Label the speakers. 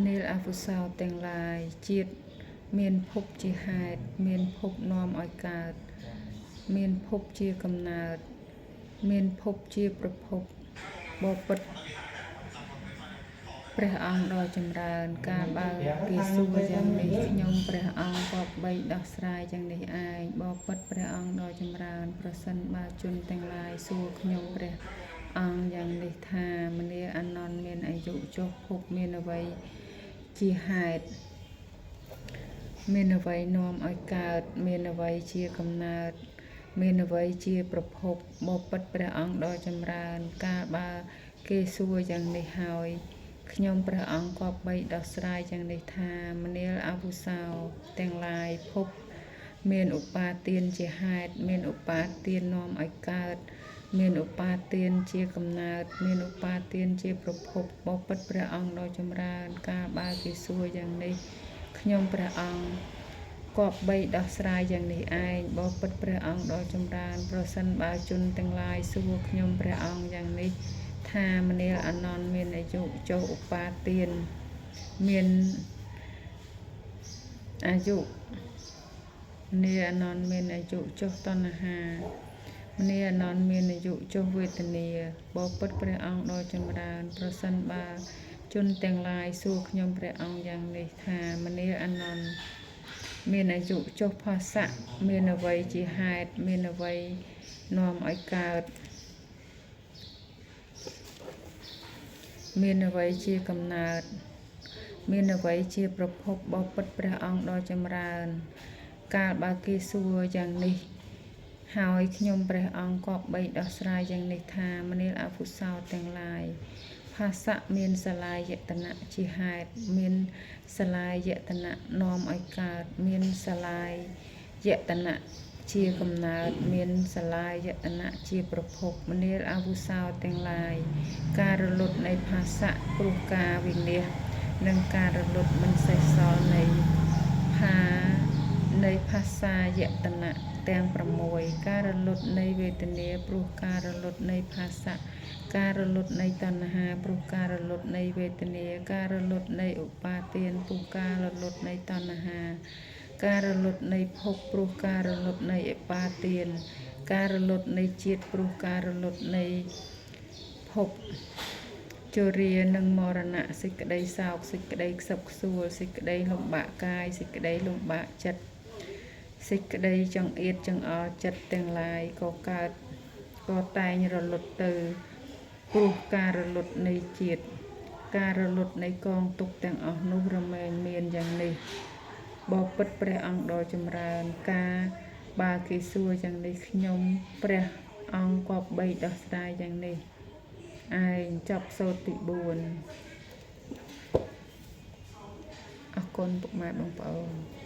Speaker 1: នាលអវុសោទាំងឡាយជាតិមានភពជាហេតុមានភពនាំឲ្យកើតមានភពជាកំណើតមានភពជាប្រភពបបិទ្ធព្រះអង្គដ៏ចម្រើនកាលបើគេសួរយ៉ាងនេះខ្ញុំព្រះអង្គក៏បីដោះស្រាយយ៉ាងនេះឯងបបិទ្ធព្រះអង្គដ៏ចម្រើនប្រសិនបើជនទាំងឡាយសួរខ្ញុំព្រះអង្គយ៉ាងនេះថាមនាអានន្ទមានអាយុចុះភពមានអ្វីជាហេតុមានអ្វីនាំឲ្យកើតមានអ្វីជាកំណើតមានអ្វីជាប្រភពបបិទ្ធព្រះអង្គដ៏ចម្រើនកាលបើគេសួរយ៉ាងនេះហើយខ្ញុំព្រះអង្គក៏បីដោះស្រាយយ៉ាងនេះថាមនាលអវុសោទាំងឡាយភពមានឧបាទានជាហេតុមានឧបាទាននាំឲ្យកើតមានឧបាទានជាកំណើតមានឧបាទានជាប្រភពបបិទ្ធព្រះអង្គដ៏ចម្រើនកាលបើគេសួរយ៉ាងនេះខ្ញុំព្រះអង្គគប្បីដោះស្រាយយ៉ាងនេះឯងបបិទ្ធព្រះអង្គដ៏ចម្រើនប្រសិនបើជនទាំងឡាយសួរខ្ញុំព្រះអង្គយ៉ាងនេះថាមនាលអានន្ទមានអាយុចុះឧបាទានមានអាយុមនាលអានន្ទមានអាយុចុះតណ្ហាមនាលអានន្ទមានអាយុចុះវេទនាបបិទ្ធព្រះអង្គដ៏ចម្រើនប្រសិនបើជនទាំងឡាយសួរខ្ញុំព្រះអង្គយ៉ាងនេះថាមនាលអានន្ទមានអាយុចុះផស្សៈមានអ្វីជាហេតុមានអ្វីនាំឲ្យកើតមានអ្វីជាកំណើតមានអ្វីជាប្រភពបបិទ្ធព្រះអង្គដ៏ចម្រើនកាលបើគេសួរយ៉ាងនេះហើយខ្ញុំព្រះអង្គក៏បីដោះស្រាយយ៉ាងនេះថាមនាលអវុសោទាំងឡាយផស្សៈមានសលាយតនៈជាហេតុមានសលាយតនៈនាំឲ្យកើតមានសលាយតនៈជាកំណើតមានសលាយតនៈជាប្រភពមនាលអវុសោទាំងឡាយការរលត់នៃផស្សៈព្រោះការវិនាសនិងការរលត់មិនសេសសល់នៃផស្សាយតនៈទាំង6ការរលត់នៃវេទនាព្រោះការរលត់នៃផស្សៈការរលត់នៃតណ្ហាព្រោះការរលត់នៃវេទនាការរលត់នៃឧបាទានព្រោះការរលត់នៃតណ្ហាការរលត់នៃភពព្រោះការរលត់នៃឧបាទានការរលត់នៃជាតិព្រោះការរលត់នៃភពជរានិងមរណៈសេចក្តីសោកសេចក្តីខ្សឹបខ្សួលសេចក្តីលំបាកកាយសេចក្តីលំបាកចិត្តសេចក្តីចង្អៀតចង្អល់ចិត្តទាំងឡាយក៏កើតក៏តែងរលត់ទៅព្រោះការរលត់នៃជាតិការរលត់នៃកងទុក្ខទាំងអស់នោះរមែងមានយ៉ាងនេះបបិទ្ធព្រះអង្គដ៏ចម្រើនការបើគេសួរយ៉ាងនេះខ្ញុំព្រះអង្គក៏បីដោះស្រាយយ៉ាងនេះឯងចប់សូត្រទី4អរគុណពុកម៉ែបងប្អូន